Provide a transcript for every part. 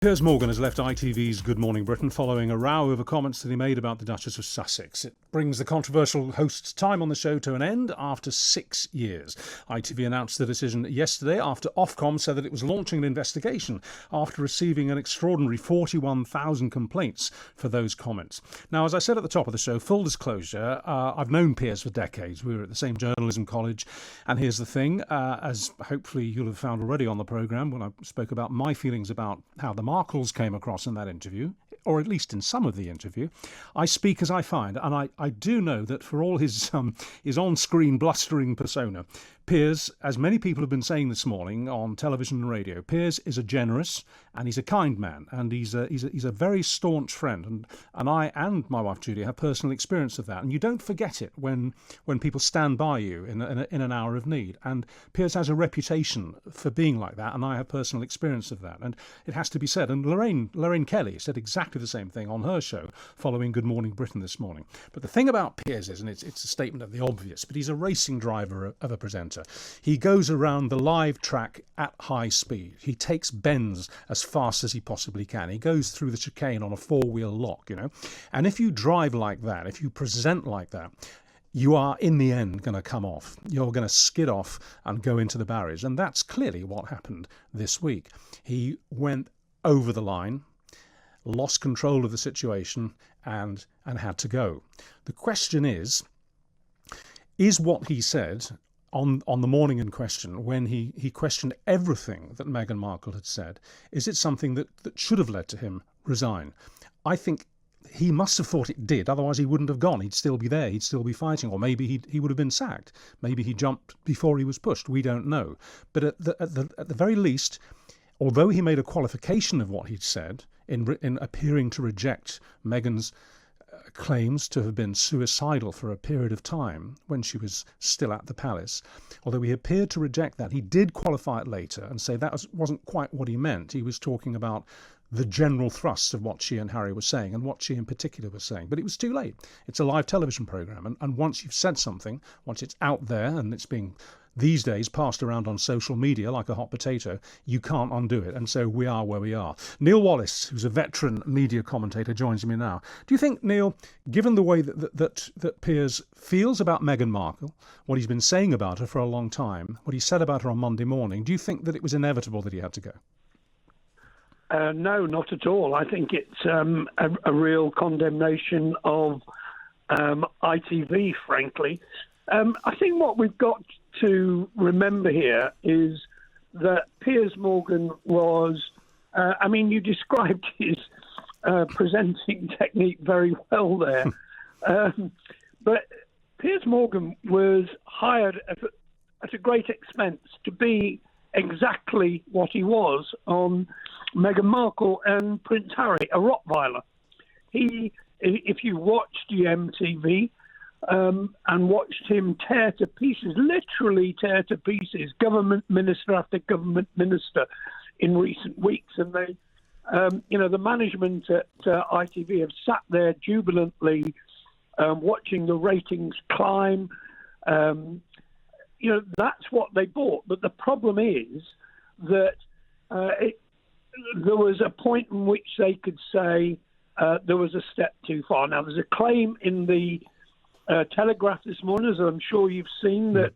Piers Morgan has left ITV's Good Morning Britain following a row over comments that he made about the Duchess of Sussex. It brings the controversial host's time on the show to an end after 6 years. ITV announced the decision yesterday after Ofcom said that it was launching an investigation after receiving an extraordinary 41,000 complaints for those comments. Now, as I said at the top of the show, full disclosure, I've known Piers for decades. We were at the same journalism college. And here's the thing, as hopefully you'll have found already on the programme when I spoke about my feelings about how the Markles came across in that interview, or at least in some of the interview, I speak as I find. And I do know that for all his on-screen blustering persona, Piers, as many people have been saying this morning on television and radio, Piers is a generous and he's a kind man, and he's a very staunch friend, and I and my wife Judy have personal experience of that, and you don't forget it when people stand by you in an hour of need. And Piers has a reputation for being like that, and I have personal experience of that, and it has to be said. And Lorraine Kelly said exactly the same thing on her show following Good Morning Britain this morning. But the thing about Piers is, and it's a statement of the obvious, but he's a racing driver of a presenter. He goes around the live track at high speed. He takes bends as fast as he possibly can. He goes through the chicane on a four-wheel lock, And if you drive like that, if you present like that, you are in the end going to come off. You're going to skid off and go into the barriers. And that's clearly what happened this week. He went over the line, lost control of the situation, and had to go. The question is what he said on the morning in question, when he questioned everything that Meghan Markle had said, is it something that should have led to him resign? I think he must have thought it did, otherwise he wouldn't have gone. He'd still be there, he'd still be fighting, or maybe he would have been sacked. Maybe he jumped before he was pushed, we don't know. But at the very least, although he made a qualification of what he'd said in appearing to reject Meghan's claims to have been suicidal for a period of time when she was still at the palace, although he appeared to reject that, he did qualify it later and say that wasn't quite what he meant. He was talking about the general thrust of what she and Harry were saying, and what she in particular was saying. But it was too late. It's a live television programme, and once you've said something, once it's out there and it's being these days passed around on social media like a hot potato, you can't undo it. And so we are where we are. Neil Wallis, who's a veteran media commentator, joins me now. Do you think, Neil, given the way that Piers feels about Meghan Markle, what he's been saying about her for a long time, what he said about her on Monday morning, do you think that it was inevitable that he had to go? No, not at all. I think it's a real condemnation of ITV, frankly. I think what we've got to remember here is that Piers Morgan was, you described his presenting technique very well there, but Piers Morgan was hired at a great expense to be exactly what he was on Meghan Markle and Prince Harry, a Rottweiler. If you watched GMTV, and watched him literally tear to pieces, government minister after government minister in recent weeks. And they, the management at ITV have sat there jubilantly watching the ratings climb. That's what they bought. But the problem is that there was a point in which they could say there was a step too far. Now, there's a claim in the Telegraph this morning, as I'm sure you've seen, that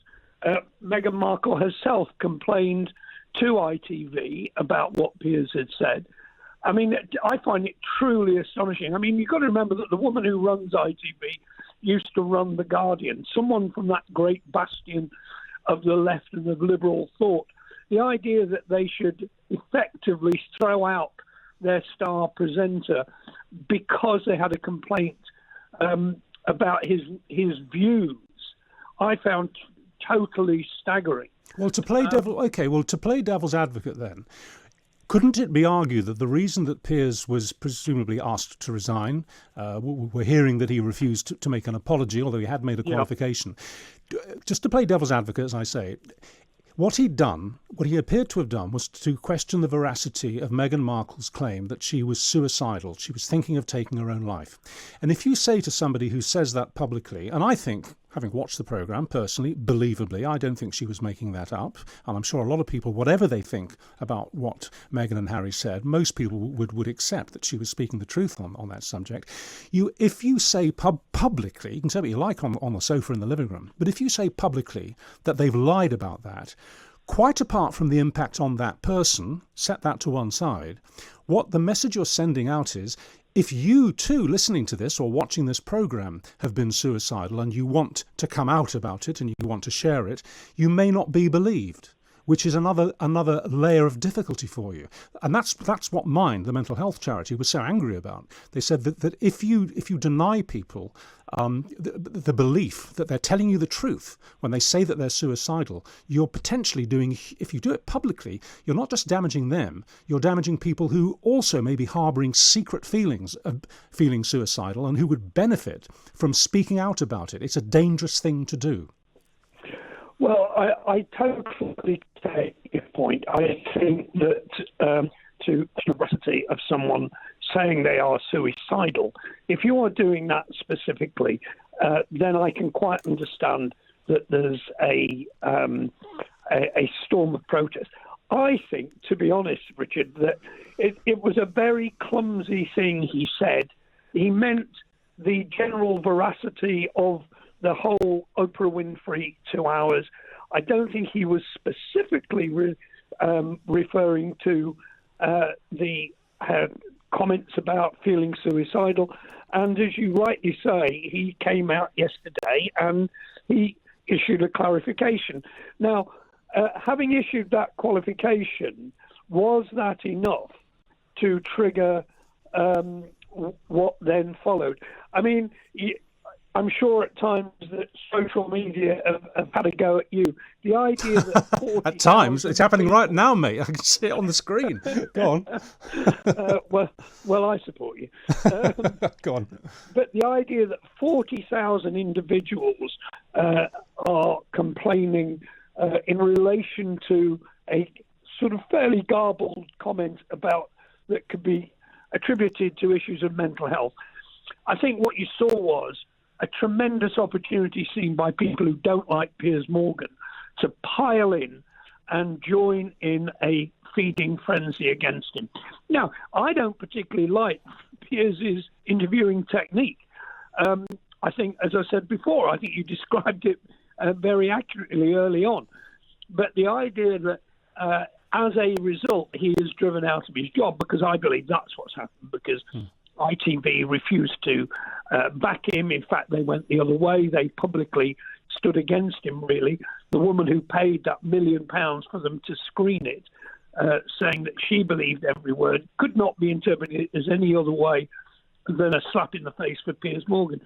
Meghan Markle herself complained to ITV about what Piers had said. I find it truly astonishing. You've got to remember that the woman who runs ITV used to run The Guardian, someone from that great bastion of the left and of liberal thought. The idea that they should effectively throw out their star presenter because they had a complaint about his views, I found totally staggering. Well, to play devil's advocate then, couldn't it be argued that the reason that Piers was presumably asked to resign, we're hearing that he refused to make an apology, although he had made a qualification. Just to play devil's advocate, as I say, what he appeared to have done, was to question the veracity of Meghan Markle's claim that she was suicidal. She was thinking of taking her own life. And if you say to somebody who says that publicly, and I think having watched the programme personally, believably, I don't think she was making that up. And I'm sure a lot of people, whatever they think about what Meghan and Harry said, most people would accept that she was speaking the truth on that subject. If you say publicly, you can say what you like on the sofa in the living room, but if you say publicly that they've lied about that, quite apart from the impact on that person, set that to one side, what the message you're sending out is, if you too, listening to this or watching this programme, have been suicidal and you want to come out about it and you want to share it, you may not be believed, which is another layer of difficulty for you. And that's what Mind, the mental health charity, was so angry about. They said that if you deny people the belief that they're telling you the truth when they say that they're suicidal, you're potentially doing, if you do it publicly, you're not just damaging them, you're damaging people who also may be harbouring secret feelings of feeling suicidal and who would benefit from speaking out about it. It's a dangerous thing to do. Well, I totally take your point. I think that to the veracity of someone saying they are suicidal, if you are doing that specifically, then I can quite understand that there's a storm of protest. I think, to be honest, Richard, that it was a very clumsy thing he said. He meant the general veracity of the whole Oprah Winfrey 2 hours. I don't think he was specifically referring to the comments about feeling suicidal. And as you rightly say, he came out yesterday and he issued a clarification. Now, having issued that qualification, was that enough to trigger what then followed? I mean, I'm sure at times that social media have had a go at you. The idea that 40 at times, it's happening right now, mate. I can see it on the screen. Go on. Well, I support you. Go on. But the idea that 40,000 individuals are complaining in relation to a sort of fairly garbled comment about that could be attributed to issues of mental health. I think what you saw was a tremendous opportunity seen by people who don't like Piers Morgan to pile in and join in a feeding frenzy against him. Now, I don't particularly like Piers' interviewing technique. I think, as I said before, I think you described it very accurately early on. But the idea that as a result, he is driven out of his job, because I believe that's what's happened, because ITV refused to back him. In fact, they went the other way. They publicly stood against him, really. The woman who paid that £1 million for them to screen it, saying that she believed every word, could not be interpreted as any other way than a slap in the face for Piers Morgan.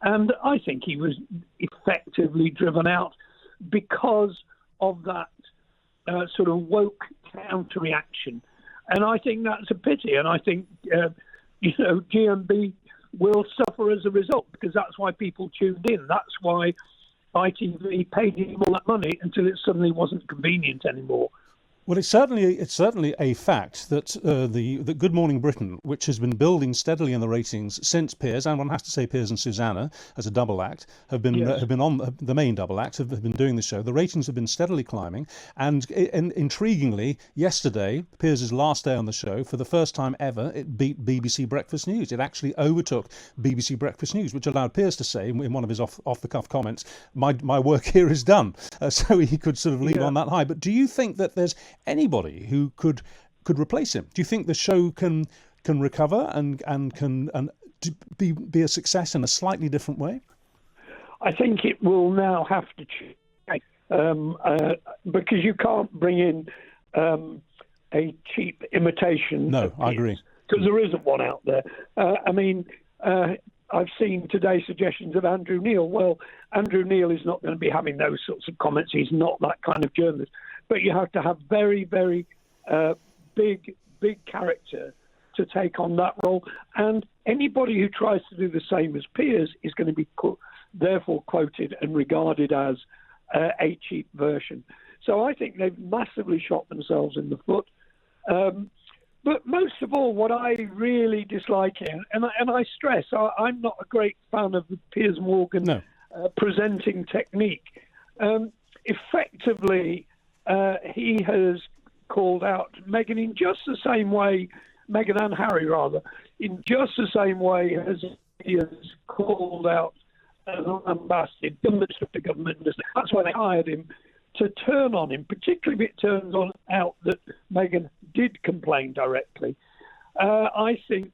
And I think he was effectively driven out because of that sort of woke counter-reaction. And I think that's a pity. And I think GMB will suffer as a result, because that's why people tuned in. That's why ITV paid him all that money until it suddenly wasn't convenient anymore. Well, it's certainly a fact that the Good Morning Britain, which has been building steadily in the ratings since Piers, and one has to say Piers and Susanna as a double act have been on the main double act, have been doing the show. The ratings have been steadily climbing, and intriguingly, yesterday, Piers' last day on the show, for the first time ever, it beat BBC Breakfast News. It actually overtook BBC Breakfast News, which allowed Piers to say in one of his off the cuff comments, "My work here is done," so he could sort of leave on that high. But do you think that there's anybody who could replace him? Do you think the show can recover and can be a success in a slightly different way? I think it will now have to change, because you can't bring in a cheap imitation. No, I agree. Because there isn't one out there. I've seen today suggestions of Andrew Neil. Well, Andrew Neil is not going to be having those sorts of comments. He's not that kind of journalist. But you have to have very, very big character to take on that role. And anybody who tries to do the same as Piers is going to be therefore quoted and regarded as a cheap version. So I think they've massively shot themselves in the foot. But most of all, what I really dislike, and I stress, I'm not a great fan of the Piers Morgan presenting technique. Effectively, he has called out Meghan in just the same way, Meghan and Harry rather, in just the same way as he has called out an ambassador, the government. That's why they hired him, to turn on him, particularly if it turns out that Meghan did complain directly. I think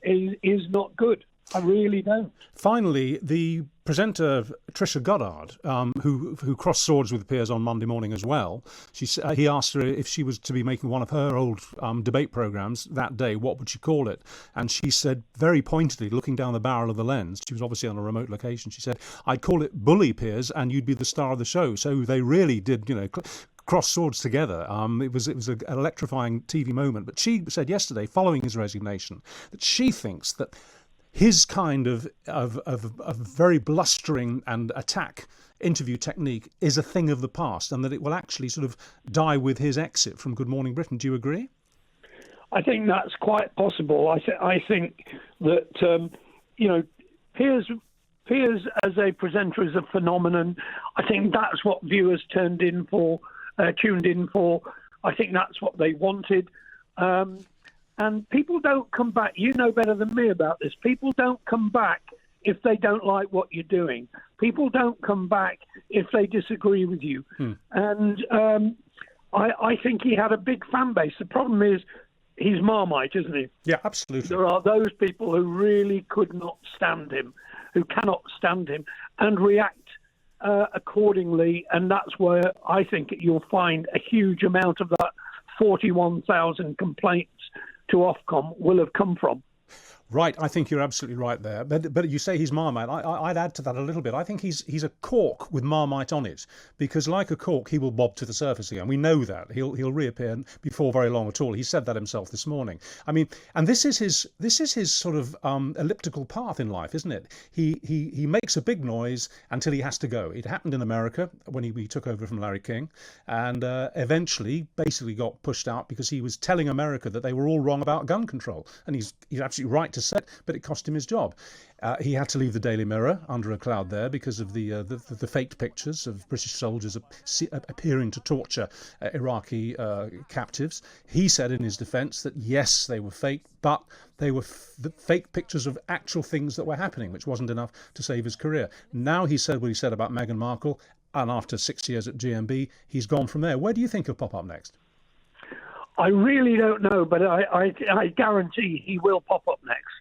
is not good. I really don't. Finally, the presenter Trisha Goddard, who crossed swords with Piers on Monday morning as well, he asked her if she was to be making one of her old debate programmes that day, what would she call it? And she said very pointedly, looking down the barrel of the lens, she was obviously on a remote location, she said, "I'd call it Bully Piers and you'd be the star of the show." So they really did, cross swords together. It was an electrifying TV moment. But she said yesterday, following his resignation, that she thinks that his kind of very blustering and attack interview technique is a thing of the past, and that it will actually sort of die with his exit from Good Morning Britain. Do you agree? I think that's quite possible. I think that Piers as a presenter is a phenomenon. I think that's what viewers tuned in for. I think that's what they wanted. And people don't come back. You know better than me about this. People don't come back if they don't like what you're doing. People don't come back if they disagree with you. And I think he had a big fan base. The problem is he's Marmite, isn't he? Yeah, absolutely. There are those people who really could not stand him, who cannot stand him, and react accordingly. And that's where I think you'll find a huge amount of that 41,000 complaints to Ofcom will have come from. Right, I think you're absolutely right there. But you say he's Marmite. I'd add to that a little bit. I think he's a cork with Marmite on it, because like a cork, he will bob to the surface again. We know that he'll reappear before very long at all. He said that himself this morning. I mean, and this is his sort of elliptical path in life, isn't it? He makes a big noise until he has to go. It happened in America when he took over from Larry King, and eventually basically got pushed out because he was telling America that they were all wrong about gun control, and he's absolutely right to say, but it cost him his job. He had to leave the Daily Mirror under a cloud there because of the faked pictures of British soldiers appearing to torture Iraqi captives. He said in his defence that yes, they were fake, but they were the fake pictures of actual things that were happening, which wasn't enough to save his career. Now he said what he said about Meghan Markle, and after 6 years at GMB, he's gone from there. Where do you think he'll pop up next? I really don't know, but I guarantee he will pop up next.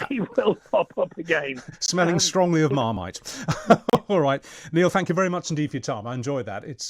He will pop up again. Smelling strongly of Marmite. All right. Neil, thank you very much indeed for your time. I enjoyed that. It's